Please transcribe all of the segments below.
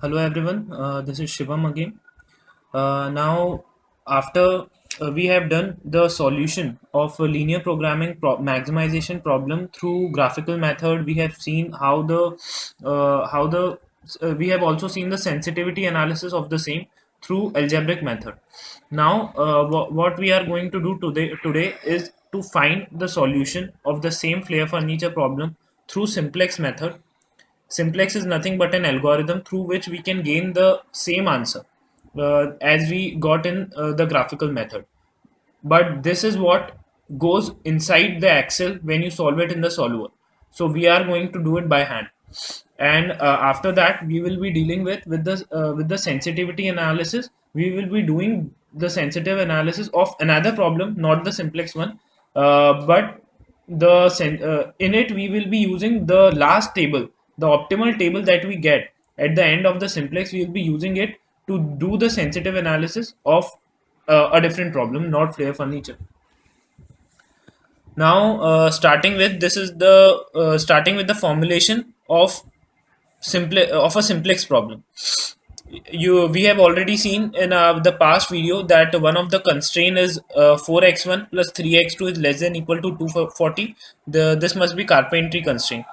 Hello everyone, this is Shivam again. Now, after we have done the solution of a linear programming maximization problem through graphical method, we have seen how we have also seen the sensitivity analysis of the same through algebraic method. Now, what we are going to do today is to find the solution of the same flare furniture problem through simplex method. Simplex is nothing but an algorithm through which we can gain the same answer as we got in the graphical method. But this is what goes inside the Excel when you solve it in the solver. So we are going to do it by hand. And after that, we will be dealing with the sensitivity analysis. We will be doing the sensitive analysis of another problem, not the simplex one, but in it we will be using the last table, the optimal table that we get at the end of the simplex. We will be using it to do the sensitive analysis of a different problem, not flare furniture. Now, starting with the formulation of a simplex problem. We have already seen in the past video that one of the constraint is 4x1 plus 3x2 is less than equal to 240. This must be Carpentry constraint,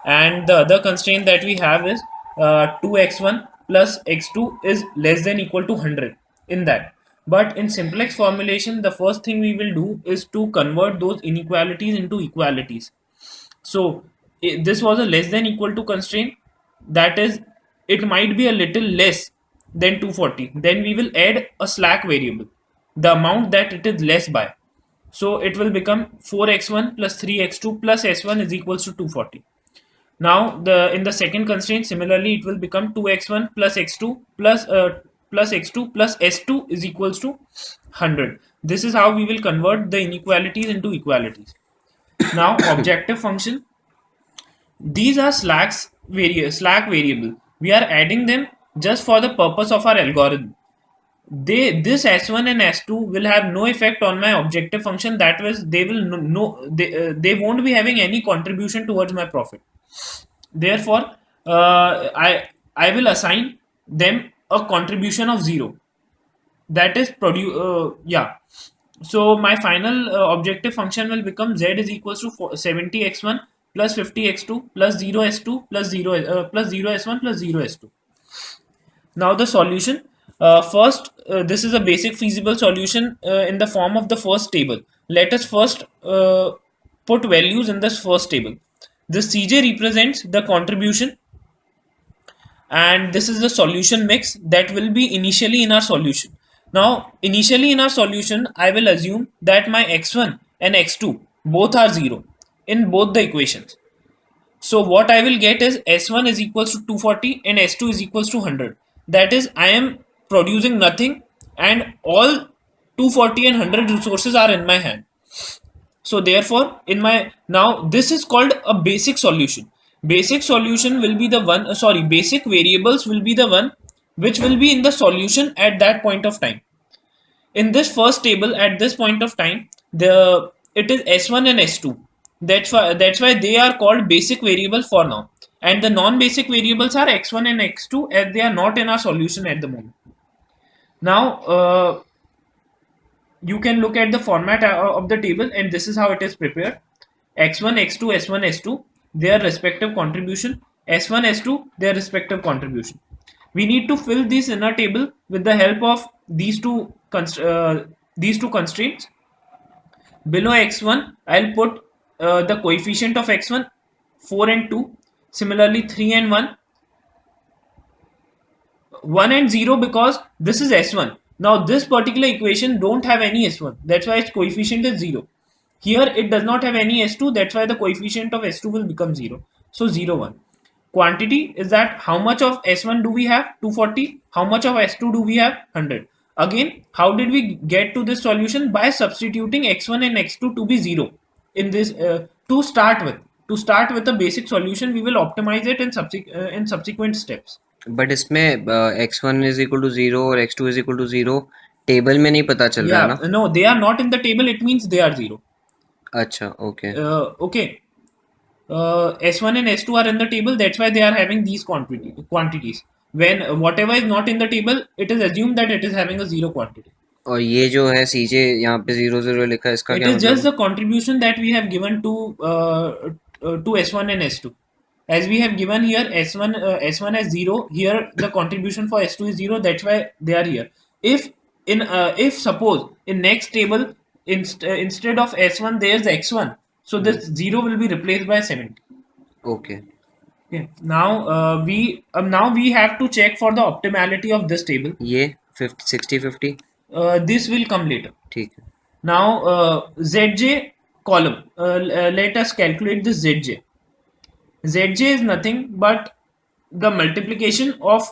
and the other constraint that we have is 2x1 plus x2 is less than equal to 100 in that. But in simplex formulation, the first thing we will do is to convert those inequalities into equalities. So this was a less than equal to constraint, that is, it might be a little less than 240. Then we will add a slack variable, the amount that it is less by. So it will become 4x1 plus 3x2 plus s1 is equals to 240. Now in the second constraint, similarly, it will become 2x1 plus x2 plus x2 plus s2 is equals to 100. This is how we will convert the inequalities into equalities. Now, objective function, these are slack variable. We are adding them just for the purpose of our algorithm. This s1 and s2 will have no effect on my objective function. That was, they will they won't be having any contribution towards my profit. Therefore, I will assign them a contribution of 0. That is yeah. So my final objective function will become z is equals to 70x1 plus 50x2 plus 0s2 plus 0s1 plus 0s2. Now the solution. First, this is a basic feasible solution in the form of the first table. Let us first put values in this first table. This Cj represents the contribution, and this is the solution mix that will be initially in our solution. Now, initially in our solution, I will assume that my x1 and x2 both are 0 in both the equations. So what I will get is s1 is equals to 240 and s2 is equals to 100. That is, I am producing nothing, and all 240 and 100 resources are in my hand. So therefore, now this is called a basic solution. Basic solution will be the one, basic variables will be the one which will be in the solution at that point of time. In this first table, at this point of time, it is s1 and s2. That's why they are called basic variable for now. And the non-basic variables are x1 and x2, as they are not in our solution at the moment. Now, you can look at the format of the table, and this is how it is prepared. x1, x2, s1, s2, their respective contribution, s1, s2, their respective contribution. We need to fill this inner table with the help of these two constraints. Below x1, I'll put the coefficient of x1, 4 and 2. Similarly, 3 and 1. 1 and 0, because this is s1. Now this particular equation don't have any s1. That's why its coefficient is 0. Here it does not have any s2. That's why the coefficient of s2 will become 0. So 0, 1. Quantity is that how much of s1 do we have? 240. How much of s2 do we have? 100. Again, how did we get to this solution? By substituting x1 and x2 to be 0 in this to start with. To start with a basic solution, we will optimize it in subsequent steps. But इसमें x1 is equal to 0 और x2 is equal to 0 table में नहीं पता चल रहा है ना? No, they are not in the table. It means they are 0. अच्छा, okay. Okay. S1 and S2 are in the table. That's why they are having these quantities. when whatever is not in the table, it is assumed that it is having a zero quantity. और ये जो है सीजे यहाँ पे 0 0 लिखा है, इसका It क्या is just मतलब the contribution that we have given to S1 and S2. As we have given here S1 as 0, here the contribution for S2 is 0. That's why they are here. If suppose in next table instead of S1 there's X1, so this 0 will be replaced by 70. Okay Okay. Now we have to check for the optimality of this table. ये 60 50 This will come later. ठीक है Now Zj column. Let us calculate this Zj. Zj is nothing but the multiplication of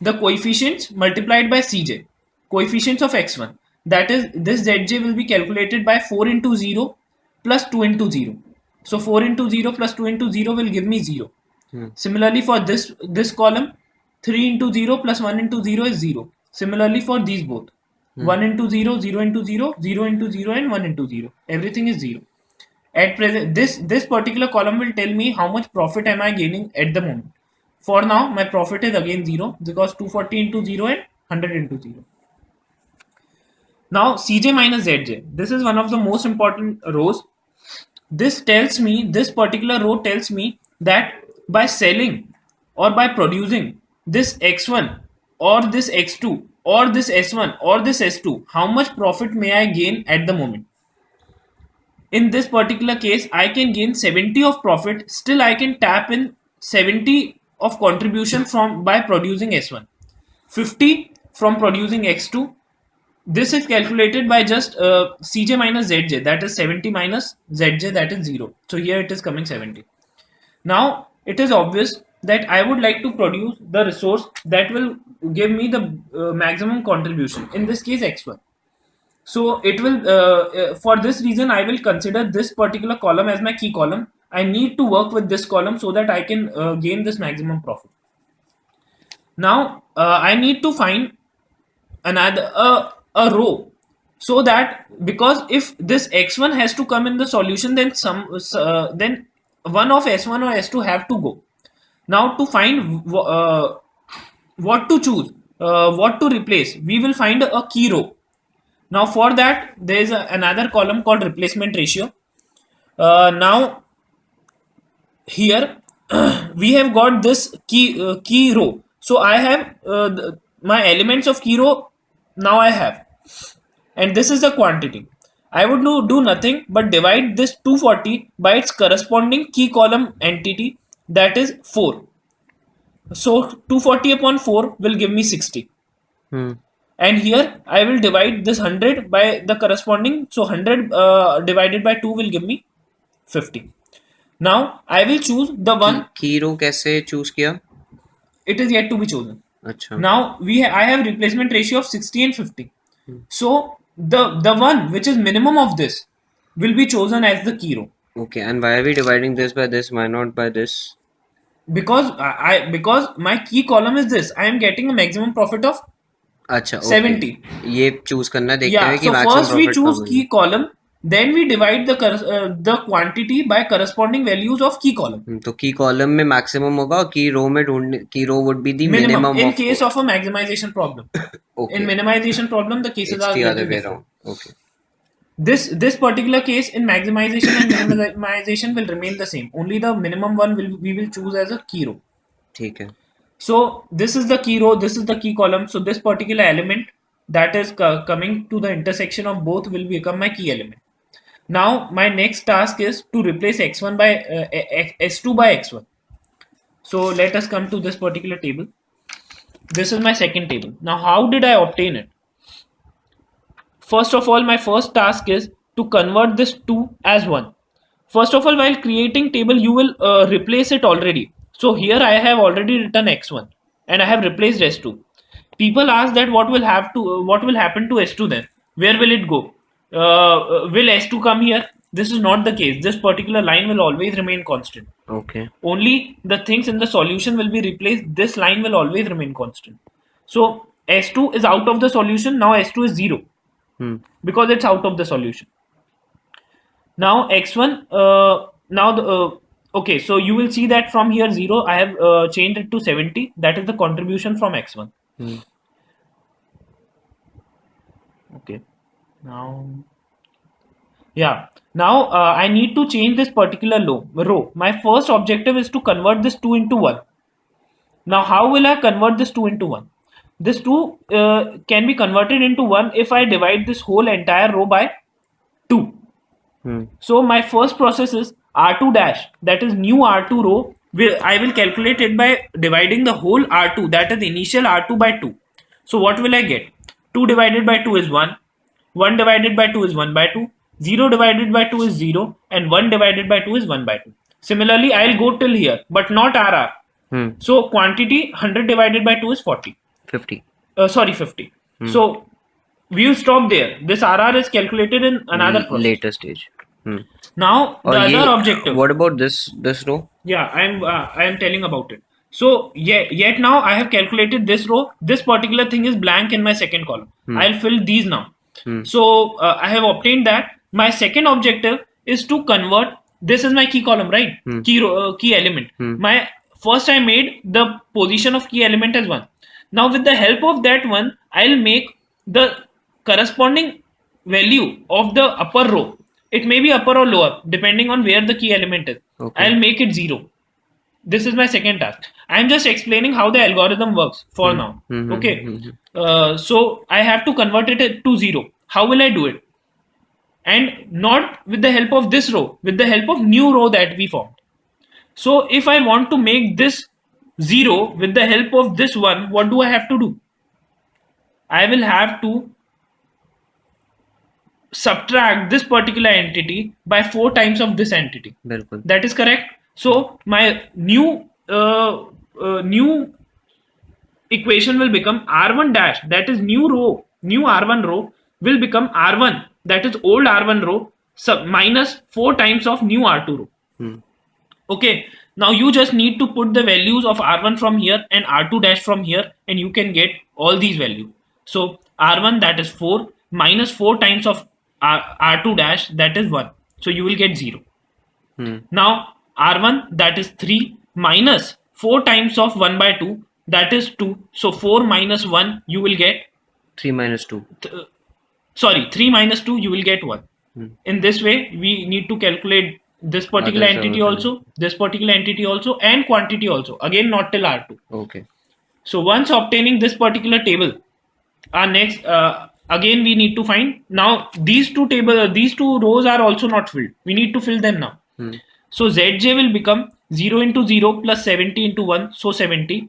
the coefficients multiplied by Cj, coefficients of x1. That is, this Zj will be calculated by 4 into 0 plus 2 into 0. So 4 into 0 plus 2 into 0 will give me 0. Similarly for this column, 3 into 0 plus 1 into 0 is 0. Similarly for these both, 1 into 0, 0 into 0, 0 into 0 and 1 into 0. Everything is 0. At present, this particular column will tell me how much profit am I gaining at the moment. For now, my profit is again 0 because 240 into 0 and 100 into 0. Now Cj minus Zj. This is one of the most important rows. This particular row tells me that by selling or by producing this x1 or this x2 or this s1 or this s2, how much profit may I gain at the moment. In this particular case, I can gain 70 of profit. Still, I can tap in 70 of contribution from by producing S1, 50 from producing X2. This is calculated by just Cj minus Zj, that is 70 minus Zj, that is 0. So here it is coming 70. Now it is obvious that I would like to produce the resource that will give me the maximum contribution. In this case, X1. So it will for this reason I will consider this particular column as my key column. I need to work with this column so that I can gain this maximum profit. Now I need to find another a row, so that because if this x1 has to come in the solution, then then one of s1 or s2 have to go. Now to find what to choose, what to replace, we will find a key row. Now for that there is another column called replacement ratio. Now here we have got this key row. So I have my elements of key row. Now I have, and this is the quantity. I would do nothing but divide this 240 by its corresponding key column entity, that is 4. So 240 upon 4 will give me 60. And here I will divide this 100 by the corresponding. So 100 divided by 2 will give me 50. Now I will choose the one. की रो कैसे choose किया? It is yet to be chosen. अच्छा. Now I have replacement ratio of 60 and 50. So the one which is minimum of this will be chosen as the key row. Okay, and why are we dividing this by this? Why not by this? Because because my key column is this. I am getting a maximum profit of अच्छा, okay. 70. ये choose करना देखते Yeah. हैं कि So maximum first we profit choose कब key column. Then we divide the quantity by corresponding values of key column. तो key column में maximum होगा और key row में ढूंढने key row would be the minimum in of case of a maximization problem. Okay. In minimization problem, the cases It's are the other little way different. around. Okay. This particular case in maximization and minimization will remain the same. Only the minimum one we will choose as a key row. ठीक है. So this is the key row, this is the key column. So this particular element that is coming to the intersection of both will become my key element. Now my next task is to replace x1 by s2 by x1. So let us come to this particular table. This is my second table. Now how did I obtain it? First of all, my first task is to convert this 2 as 1. First of all, while creating table, you will replace it already. So here I have already written x1 and I have replaced s2. People ask that what will happen to s2 then? Where will it go? Will s2 come here? This is not the case. This particular line will always remain constant. Okay. Only the things in the solution will be replaced. This line will always remain constant. So s2 is out of the solution. Now s2 is 0 because it's out of the solution. Now x1, Okay, so you will see that from here 0, I have changed it to 70. That is the contribution from x1. Hmm. Okay, now, yeah. Now I need to change this particular row. My first objective is to convert this 2 into 1. Now, how will I convert this 2 into 1? This 2 can be converted into 1 if I divide this whole entire row by 2. Hmm. So my first process is R2 dash, that is new R2 row. I will calculate it by dividing the whole R2, that is initial R2 by 2. So what will I get? 2 divided by 2 is 1. 1 divided by 2 is 1 by 2. 0 divided by 2 is 0. And 1 divided by 2 is 1 by 2. Similarly, I will go till here, but not RR. Hmm. So quantity 100 divided by 2 is 40. 50. Sorry, 50. So we will stop there. This RR is calculated in another process. Later stage. Hmm. Now the और ये other objective. what about this row? Yeah, I am telling about it. So yet now I have calculated this row. This particular thing is blank in my second column. I'll fill these now. So I have obtained that. My second objective is to convert. This is my key column, right? Key element. My first I made the position of key element as 1. Now with the help of that one, I'll make the corresponding value of the upper row. It may be upper or lower depending on where the key element is. Okay. I'll make it 0. This is my second task. I'm just explaining how the algorithm works for now. Okay. So I have to convert it to 0. How will I do it? And not with the help of this row, with the help of new row that we formed. So if I want to make this 0 with the help of this one, what do I have to do? I will have to subtract this particular entity by 4 times of this entity. बिल्कुल. That is correct. So my new equation will become R1 dash, that is new R1 row will become R1, that is old R1 row, minus 4 times of new R2 row. Okay, now you just need to put the values of R1 from here and R2 dash from here, and you can get all these values. So R1, that is 4, minus 4 times of R2 dash, that is 1. So you will get 0. Now R1, that is 3, minus 4 times of 1 by 2, that is 2. So 4 minus 1, you will get 3 minus 2. 3 minus 2, you will get 1. In this way, we need to calculate this particular entity also, this particular entity also, and quantity also. Again, not till R2. Okay. So once obtaining this particular table, our next again we need to find. Now these two rows are also not filled. We need to fill them now. So Zj will become 0 into 0 plus 70 into 1, so 70.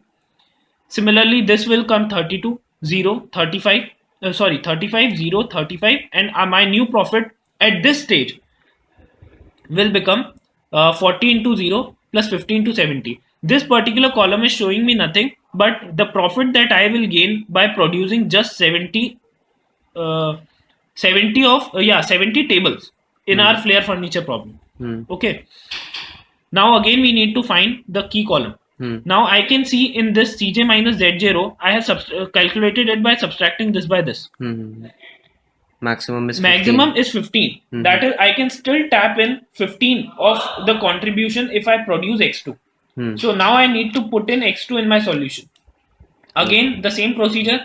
Similarly, this will come 32, 0, 35, 35, 0, 35, and my new profit at this stage will become 40 into 0 plus 50 into 70. This particular column is showing me nothing but the profit that I will gain by producing just 70 tables in our Flair furniture problem. Okay. Now again we need to find the key column. Now I can see in this Cj minus Zj row, I have calculated it by subtracting this by this. Maximum is 15. Maximum is 15. That is, I can still tap in 15 of the contribution if I produce x2. So now I need to put in x2 in my solution. Again, the same procedure.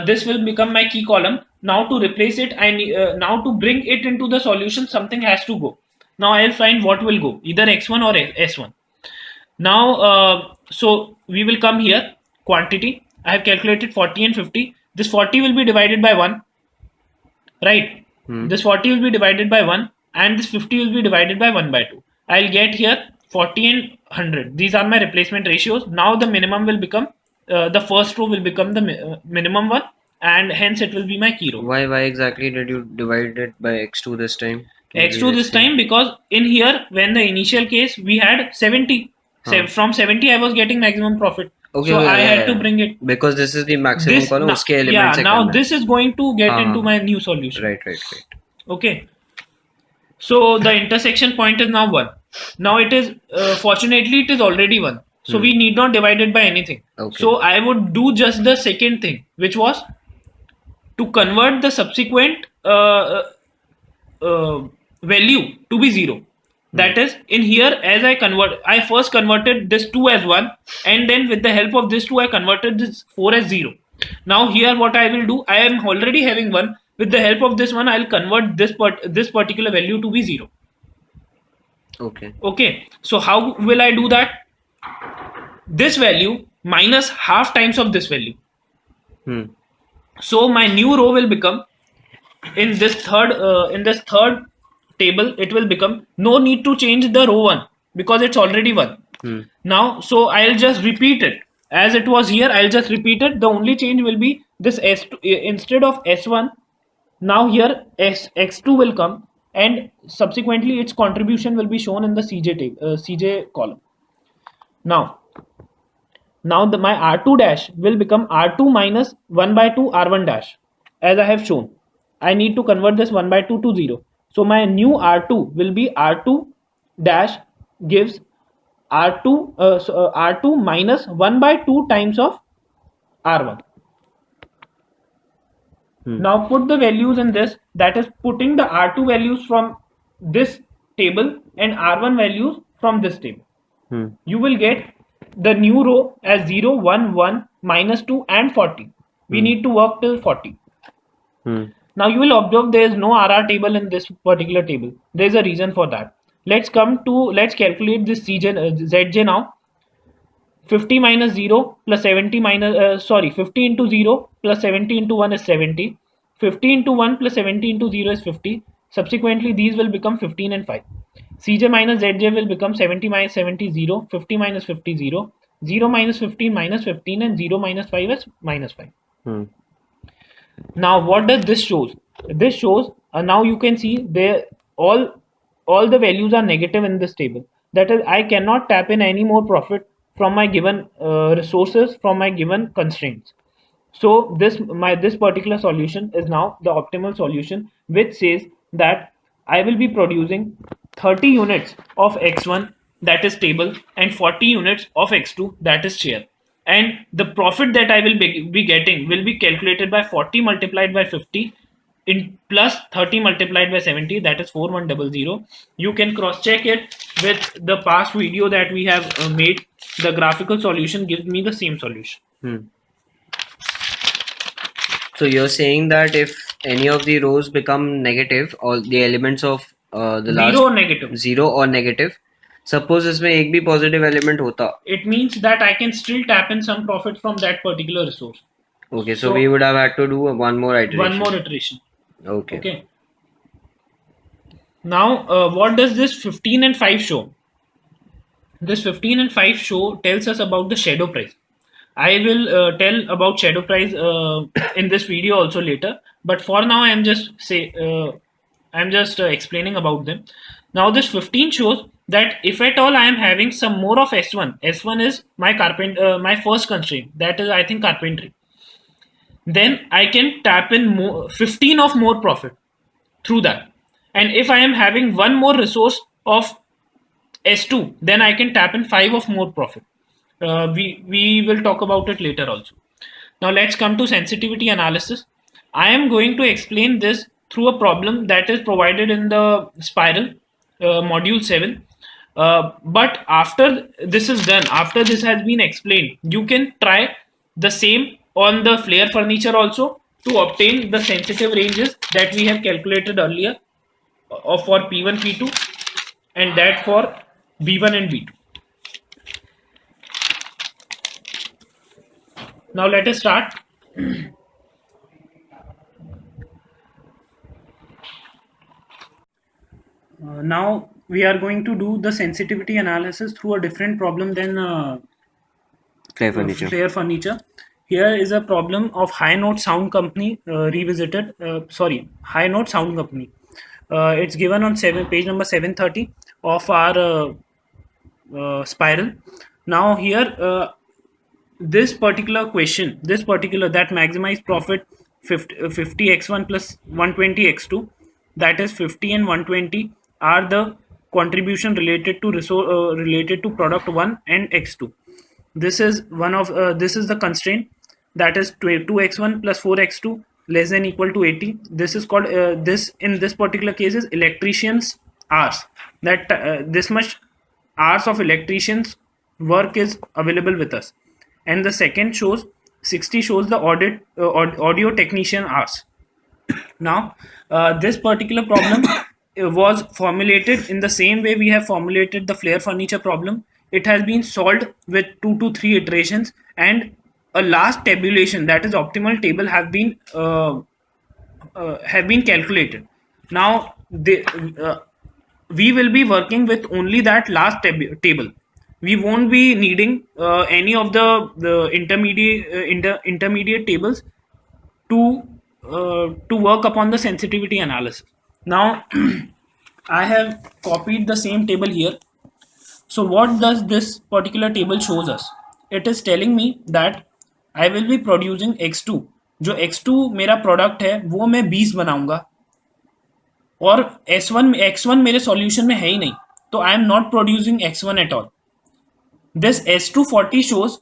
This will become my key column. Now to replace it, I need now to bring it into the solution, something has to go. Now I'll find what will go, either x1 or s1. Now, so we will come here, quantity. I have calculated 40 and 50. This 40 will be divided by 1. Right. This 40 will be divided by 1 and this 50 will be divided by 1 by 2. I'll get here 40 and 100. These are my replacement ratios. Now the minimum will become, the first row will become the minimum one, and hence it will be my key row. Why exactly did you divide it by x2 this time? X2 this time because in here, when the initial case we had 70. From 70 I was getting maximum profit. Okay, so I had to bring it. Because this is the maximum column. Now, yeah, now this is going to get into my new solution. Right. Okay. So the intersection point is now 1. Now it is, fortunately it is already 1. So we need not divide it by anything. Okay. So I would do just the second thing, which was to convert the subsequent value to be 0. That is, in here, as I first converted this 2 as 1, and then with the help of this 2 I converted this 4 as 0. Now here what I will do, I am already having 1. With the help of this one, I'll convert this particular value to be 0. Okay, so how will I do that? This value minus half times of this value. So my new row will become, in this third table, it will become, no need to change the row 1 because it's already 1. Now, so I'll just repeat it as it was here. I'll just repeat it. The only change will be this S2 instead of S1. Now here X2 will come, and subsequently its contribution will be shown in the CJ column. Now my R2 dash will become R2 minus 1 by 2 R1 dash, as I have shown. I need to convert this 1 by 2 to 0. So my new R2 will be R2 dash gives R2 minus 1 by 2 times of R1. Now put the values in this, that is putting the R2 values from this table and R1 values from this table. You will get the new row as 0, 1, 1, minus 2 and 40. We need to work till 40. Now you will observe there is no RR table in this particular table. There is a reason for that. Let's calculate this ZJ now. 50 minus 0 plus 70 minus 50 into 0 plus 70 into 1 is 70. 50 into 1 plus 70 into 0 is 50. Subsequently, these will become 15 and 5. CJ minus ZJ will become 70 minus 70, 0. 50 minus 50, 0. 0 minus 15 minus 15, and 0 minus 5 is minus 5. Now, what does this shows? This shows, now you can see there all the values are negative in this table. That is, I cannot tap in any more profit from my given resources, from my given constraints. So this particular solution is now the optimal solution, which says that I will be producing 30 units of X1, that is table, and 40 units of X2, that is chair. And the profit that I will be getting will be calculated by 40 multiplied by 50 in plus 30 multiplied by 70, that is 4100. You can cross check it with the past video that we have made. The graphical solution gives me the same solution. So you're saying that if any of the rows become negative, or the elements of the last 0 or negative, suppose इसमें एक भी positive element होता, it means that I can still tap in some profit from that particular resource. Okay, so we would have had to do one more iteration. Okay. Now, what does this 15 and 5 show? This 15 and 5 show tells us about the shadow price. I will tell about shadow price in this video also later. But for now, I am just explaining about them. Now, this 15 shows that if at all I am having some more of S1. S1 is my my first constraint. That is, I think, carpentry. Then I can tap in 15 of more profit through that. And if I am having one more resource of S2, then I can tap in 5 of more profit. We will talk about it later also. Now let's come to sensitivity analysis. I am going to explain this through a problem that is provided in the Spiral module 7. But after this is done, after this has been explained, you can try the same on the Flare furniture also to obtain the sensitive ranges that we have calculated earlier for P1, P2, and that for B1 and B2. Now let us start. Now we are going to do the sensitivity analysis through a different problem than Flare furniture. Here is a problem of High Note Sound Company revisited. High Note Sound Company. It's given on page number 730 of our Spiral. Now here, this particular question, that maximize profit 50 x1 plus 120 x2, that is 50 and 120 are the contribution related to product 1 and x2. This is the constraint, that is 2x1 plus 4x2 less than equal to 80. This is called in this particular case is electrician's hours, that this much hours of electricians work is available with us, and the second shows 60 shows the audio technician hours. Now, this particular problem was formulated in the same way we have formulated the flare furniture problem. It has been solved with 2 to 3 iterations, and a last tabulation, that is optimal table, have been calculated. Now, we will be working with only that last table. We won't be needing any of the intermediate tables to work upon the sensitivity analysis. Now, I have copied the same table here. So what does this particular table shows us? It is telling me that I will be producing x2. जो x2 मेरा product है वो मैं 20 बनाऊंगा, और x1 मेरे solution में है ही नहीं, तो I am not producing x1 at all. This S240 shows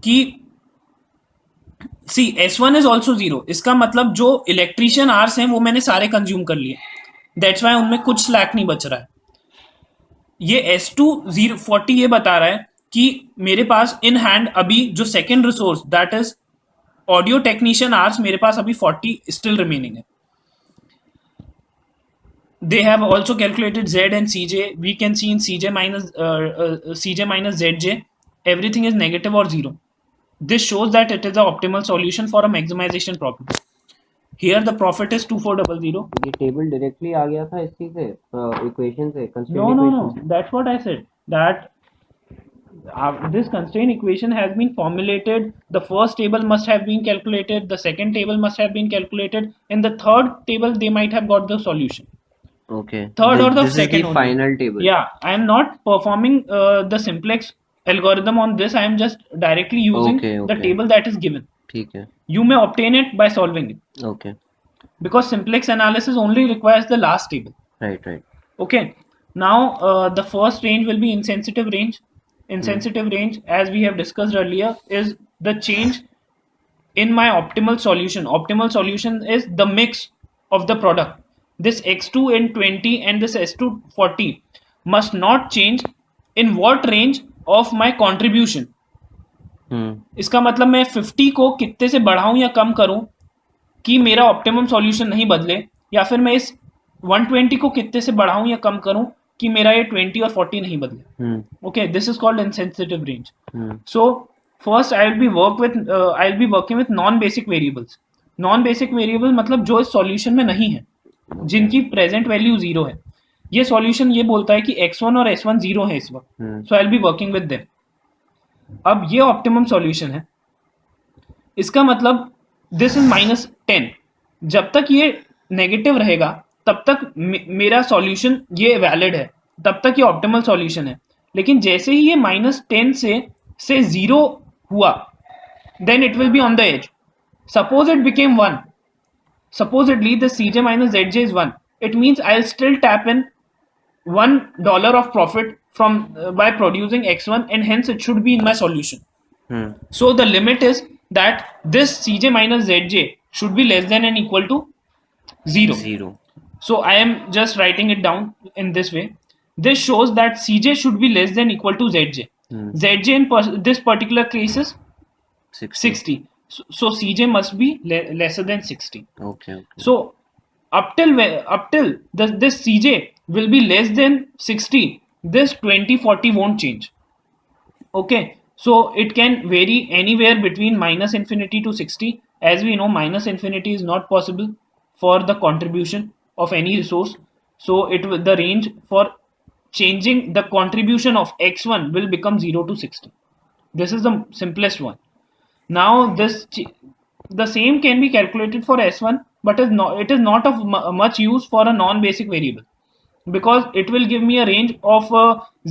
कि सी S1 इज ऑल्सो 0. इसका मतलब जो इलेक्ट्रिशियन आर्स हैं वो मैंने सारे कंज्यूम कर लिए, दैट्स वाई उनमें कुछ स्लैक नहीं बच रहा है. ये S240 ये बता रहा है कि मेरे पास इन हैंड अभी जो second resource that is audio technician hours, मेरे पास अभी 40 स्टिल रिमेनिंग है. They have also calculated Z and CJ. We can see in CJ minus ZJ, everything is negative or 0. This shows that it is the optimal solution for a maximization problem. Here the profit is 2400. ये table directly आ गया था इसी से equation से constraint no, that's what I said, that this constraint equation has been formulated. The first table must have been calculated, the second table must have been calculated, in the third table they might have got the solution. Okay. Third or the this second is the final table. Yeah, I am not performing the simplex algorithm on this. I am just directly using the table that is given. ठीक है. You may obtain it by solving it. Okay. Because simplex analysis only requires the last table. Right. Okay. Now the first range will be insensitive range. Insensitive range, as we have discussed earlier, is the change in my optimal solution. Optimal solution is the mix of the product. This x2 and 20 and this s240 must not change in what range of my contribution. इसका मतलब मैं 50 को कितने से बढ़ाऊं या कम करूं कि मेरा ऑप्टिमम सॉल्यूशन नहीं बदले, या फिर मैं इस 120 को कितने से बढ़ाऊं या कम करूं कि मेरा ये 20 और 40 नहीं बदले. Okay, this is called insensitive range. So first I will be working with non basic variables. Non basic variable मतलब जो इस सॉल्यूशन में नहीं है, जिनकी प्रेजेंट वैल्यू 0 है. ये सॉल्यूशन ये बोलता है कि x1 और s1 0 है इस वक्त, so I will be working with them. अब ये ऑप्टिमम सॉल्यूशन है. इसका मतलब दिस इज -10. जब तक ये नेगेटिव रहेगा तब तक मेरा सॉल्यूशन ये वैलिड है, तब तक ये ऑप्टिमल सॉल्यूशन है. लेकिन जैसे ही ये -10 से 0 हुआ, then it will be on the edge. Suppose it became 1. Supposedly the CJ minus ZJ is 1. It means I'll still tap in $1 of profit from by producing X1, and hence it should be in my solution. So the limit is that this CJ minus ZJ should be less than and equal to 0. So I am just writing it down in this way. This shows that CJ should be less than equal to ZJ. ZJ in this particular case is 60. So CJ must be lesser than 60. Okay. So up till this CJ will be less than 60, this 2040 won't change. Okay, so it can vary anywhere between -infinity to 60. As we know, -infinity is not possible for the contribution of any resource. So the range for changing the contribution of x1 will become 0 to 60. This is the simplest one. Now the same can be calculated for S1, but it is not of much use for a non-basic variable, because it will give me a range of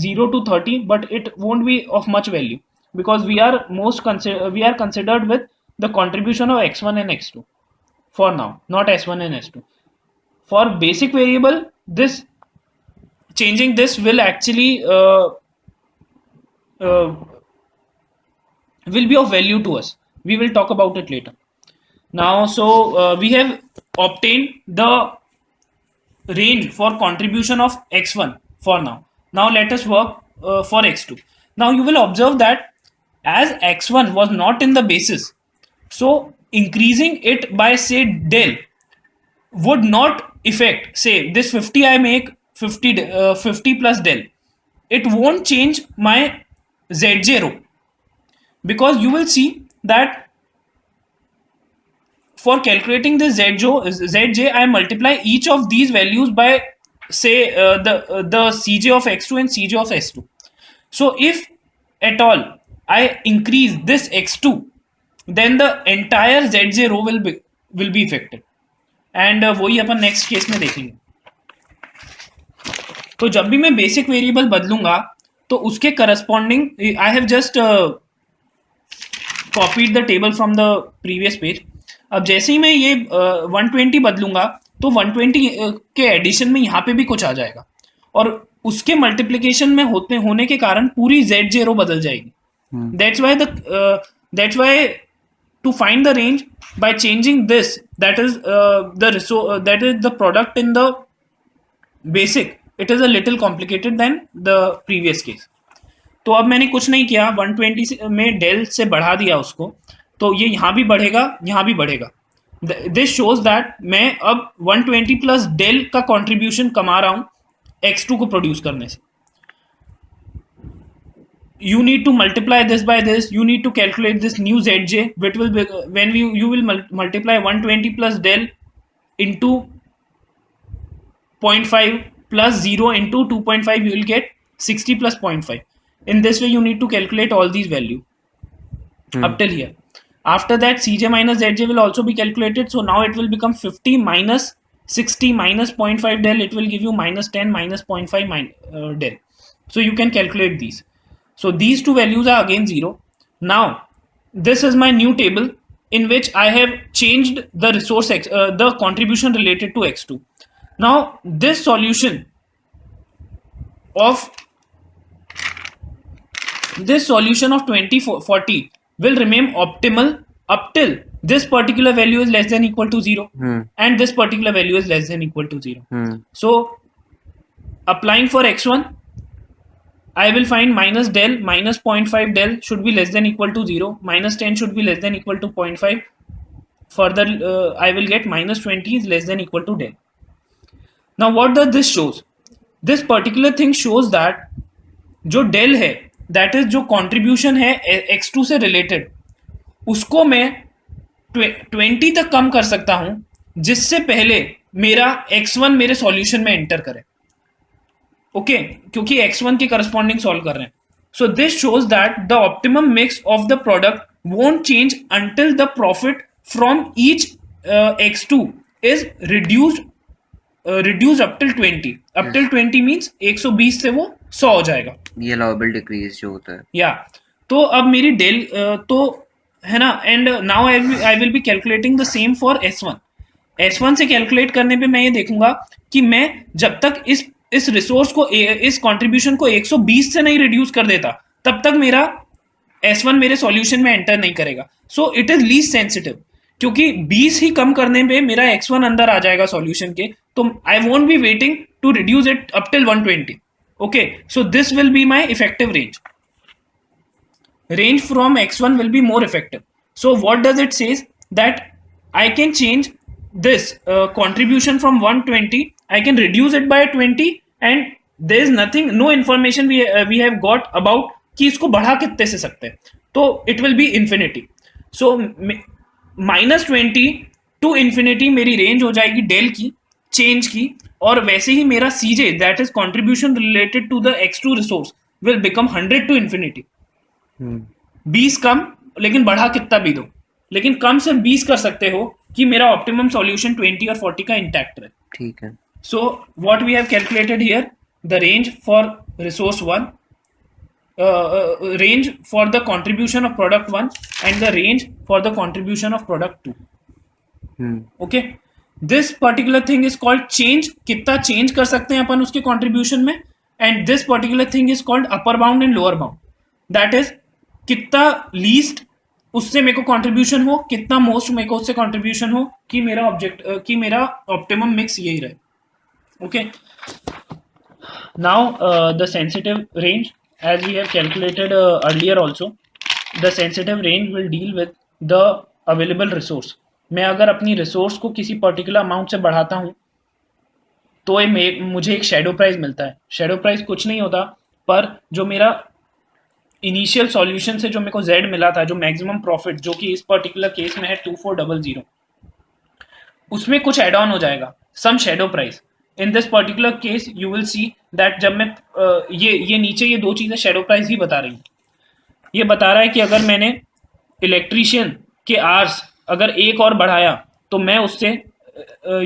0 to 30, but it won't be of much value, because we are considered with the contribution of x1 and x2 for now, not s1 and s2. For basic variable, this changing this will actually will be of value to us. We will talk about it later. Now, so we have obtained the range for contribution of x1 for now. Now let us work for x2. Now you will observe that as x1 was not in the basis, so increasing it by say del would not affect, say this 50 I make 50 plus del, it won't change my z0, because you will see that for calculating this zj I multiply each of these values by say the cj of x2 and cj of s2. So if at all I increase this x2, then the entire z0 will be affected. And वही अपन next case में देखेंगे. तो जब भी मैं basic variable बदलूंगा तो उसके corresponding I have just copied the table from the previous page. अब जैसे ही मैं ये 120 बदलूंगा तो 120 के एडिशन में यहाँ पे भी कुछ आ जाएगा, और उसके मल्टीप्लिकेशन में होने के कारण पूरी z0 बदल जाएगी. That's why to find the range by changing this, that is that is the product in the basic, it is a little complicated than the previous case. तो अब मैंने कुछ नहीं किया, 120 में डेल से बढ़ा दिया उसको, तो ये यहाँ भी बढ़ेगा यहाँ भी बढ़ेगा. दिस शोज दैट मैं अब 120 प्लस डेल का कंट्रीब्यूशन कमा रहा हूँ x2 को प्रोड्यूस करने से. You need to multiply this by this, you need to calculate this new zj, which will be when you will multiply 120 plus del into 0.5 plus 0 into 2.5, you will get 60 plus 0.5. In this way you need to calculate all these value up till here. After that cj minus zj will also be calculated, so now it will become 50 minus 60 minus 0.5 del, it will give you minus 10 minus 0.5 del. So you can calculate these. So these two values are again 0. Now this is my new table in which I have changed the resource the contribution related to x2. Now this solution of 2040 will remain optimal up till this particular value is less than equal to 0 and this particular value is less than equal to 0. So applying for x1, I will find minus del minus 0.5 del should be less than equal to 0, minus 10 should be less than equal to 0.5. Further I will get minus 20 is less than equal to del. Now what does this shows? This particular thing shows that जो del है, that is जो contribution है x2 से related, उसको मैं 20 तक कम कर सकता हूँ जिससे पहले मेरा x1 मेरे सॉल्यूशन में एंटर करे. ओके क्योंकि x1 के करस्पॉन्डिंग सॉल्व कर रहे हैं. So this shows that the optimum mix of the product won't change until the profit from each x2 is reduced up till 20. Up till 20 means 120 से वो 100 हो जाएगा. ये अलाउएबल डिक्रीज जो होता है. या तो अब मेरी डेल तो है ना. And now I will B calculating the same for S1 से कैलकुलेट करने पे मैं ये देखूंगा कि मैं जब तक इस रिसोर्स को इस कंट्रीब्यूशन को 120 से नहीं रिड्यूस कर देता तब तक मेरा S1 मेरे सॉल्यूशन में एंटर नहीं करेगा. So it is least sensitive, क्योंकि 20 ही कम करने पे मेरा x1 अंदर आ जाएगा सॉल्यूशन के, तो I won't be waiting to reduce it up till 120. Okay so this will be my effective range from x1 will be more effective. So what does it says? That I can change this contribution from 120, I can reduce it by 20, and there is nothing, no information we have got about कि इसको बढ़ा कितने से सकते हैं. तो it will be infinity. So -20 to infinity मेरी range हो जाएगी डेल की चेंज की, और वैसे ही मेरा CJ that is contribution related to the x2 resource will become 100 to infinity. 20 कम, लेकिन बढ़ा कितना भी दो, लेकिन कम से 20 कर सकते हो कि मेरा ऑप्टिमम सॉल्यूशन 20 और 40 का इंटैक्ट रहे. ठीक है. So what we have calculated here, the range for resource 1, range for the contribution of product 1 and the range for the contribution of product 2. Okay this particular thing is called change, कितना change कर सकते हैं अपन उसके contribution में, and this particular thing is called upper bound and lower bound. That is कितना least उससे मेरे को कंट्रीब्यूशन हो, कितना मोस्ट मेरे को उससे कंट्रीब्यूशन हो कि मेरा ऑप्टिमम मिक्स यही रहे. Okay. Now the sensitive range, as we have calculated earlier also, the sensitive range will deal with the available resource. मैं अगर अपनी रिसोर्स को किसी पर्टिकुलर अमाउंट से बढ़ाता हूँ तो मुझे एक शेडो प्राइस मिलता है. शेडो प्राइस कुछ नहीं होता, पर जो मेरा इनिशियल सॉल्यूशन से जो मेरे को Z मिला था, जो मैक्सिमम प्रॉफिट जो कि इस पर्टिकुलर केस में है 2400, उसमें कुछ एड ऑन हो जाएगा, some shadow price. In this particular case you will see that जब मैं ये नीचे ये दो चीज़ें शेडो प्राइस ही बता रही हैं. ये बता रहा है कि अगर मैंने इलेक्ट्रीशियन के आवर्स अगर एक और बढ़ाया तो मैं उससे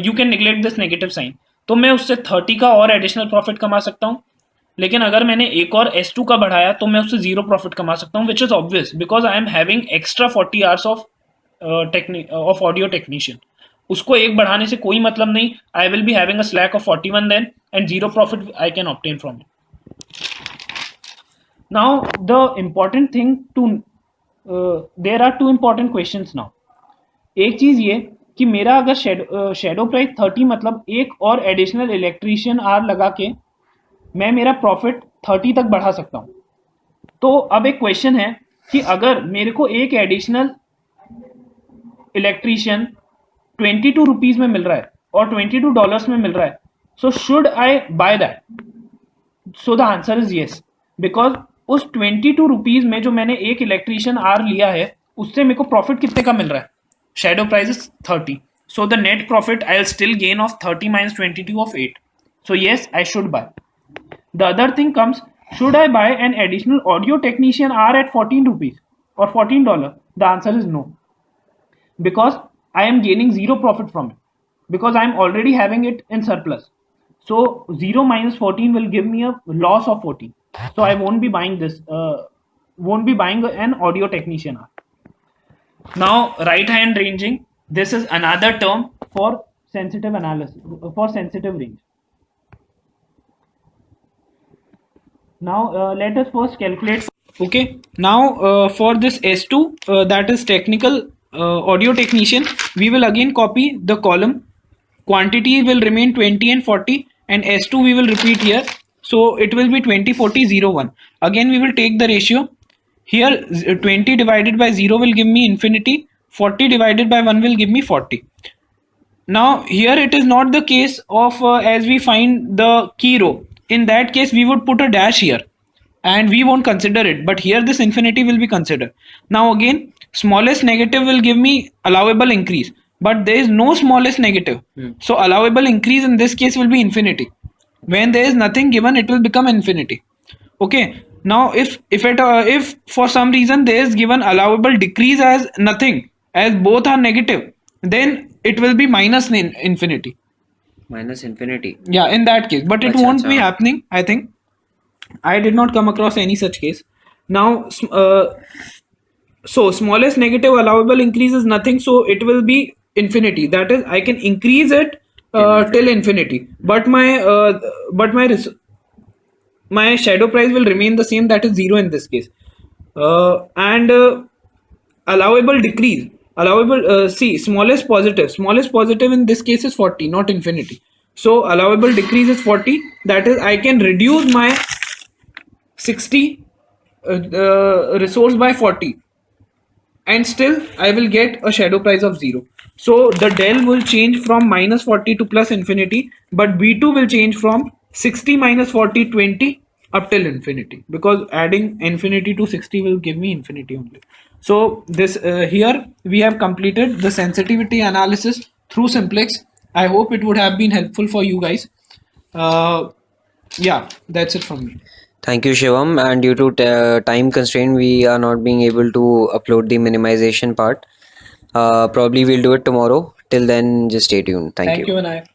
you can neglect this negative sign, तो मैं उससे 30 का और एडिशनल प्रॉफिट कमा सकता हूँ. लेकिन अगर मैंने एक और S2 का बढ़ाया तो मैं उससे 0 प्रॉफिट कमा सकता हूँ, which is obvious because I am having extra 40 hours of audio technician. उसको एक बढ़ाने से कोई मतलब नहीं. I will be having a slack of 41 then and 0 profit I can obtain from it. Now the important thing to there are two important questions now. एक चीज ये कि मेरा अगर शेडो प्राइस 30 मतलब एक और एडिशनल इलेक्ट्रीशियन आर लगा के मैं मेरा प्रॉफिट 30 तक बढ़ा सकता हूँ. तो अब एक क्वेश्चन है कि अगर मेरे को एक एडिशनल इलेक्ट्रीशियन 22 रुपीज में मिल रहा है और $22 में मिल रहा है, so should I by that? So the answer is yes, because उस 22 रुपीज में जो मैंने एक इलेक्ट्रीशियन आर लिया है उससे मेरे को प्रॉफिट कितने का मिल रहा है? Shadow price is 30. So the net profit I will still gain of 30 minus 22 of 8. So yes, I should buy. The other thing comes, should I buy an additional audio technician R at 14 rupees or $14? The answer is no, because I am gaining 0 profit from it, because I am already having it in surplus. So 0 minus 14 will give me a loss of 14. So I won't be buying this, won't be buying an audio technician R. Now right hand ranging, this is another term for sensitive analysis, for sensitive range. Now let us first calculate. Okay, now for this S2, that is technical audio technician, we will again copy the column. Quantity will remain 20 and 40, and S2 we will repeat here, so it will be 20 40 0 1. Again we will take the ratio here. 20 divided by 0 will give me infinity, 40 divided by 1 will give me 40. Now here it is not the case of as we find the key row. In that case we would put a dash here and we won't consider it, but here this infinity will be considered. Now again, smallest negative will give me allowable increase, but there is no smallest negative. So allowable increase in this case will be infinity. When there is nothing given, it will become infinity. Okay, now if for some reason there is given allowable decrease as nothing, as both are negative, then it will be minus infinity. Minus infinity. Yeah, in that case, but it won't be happening, I think. I did not come across any such case. Now so smallest negative allowable increase is nothing, so it will be infinity. That is, I can increase it till infinity, but my shadow price will remain the same, that is 0 in this case. And allowable decrease, allowable see, smallest positive in this case is 40, not infinity. So allowable decrease is 40, that is, I can reduce my 60 resource by 40, and still I will get a shadow price of 0. So the del will change from minus 40 to plus infinity, but B2 will change from 60 minus 40 20 up till infinity, because adding infinity to 60 will give me infinity only. So this here we have completed the sensitivity analysis through simplex. I hope it would have been helpful for you guys. Yeah, that's it from me. Thank you, Shivam. And due to time constraint, we are not being able to upload the minimization part. Probably we'll do it tomorrow. Till then, just stay tuned. Thank you. Thank you, Vinayak.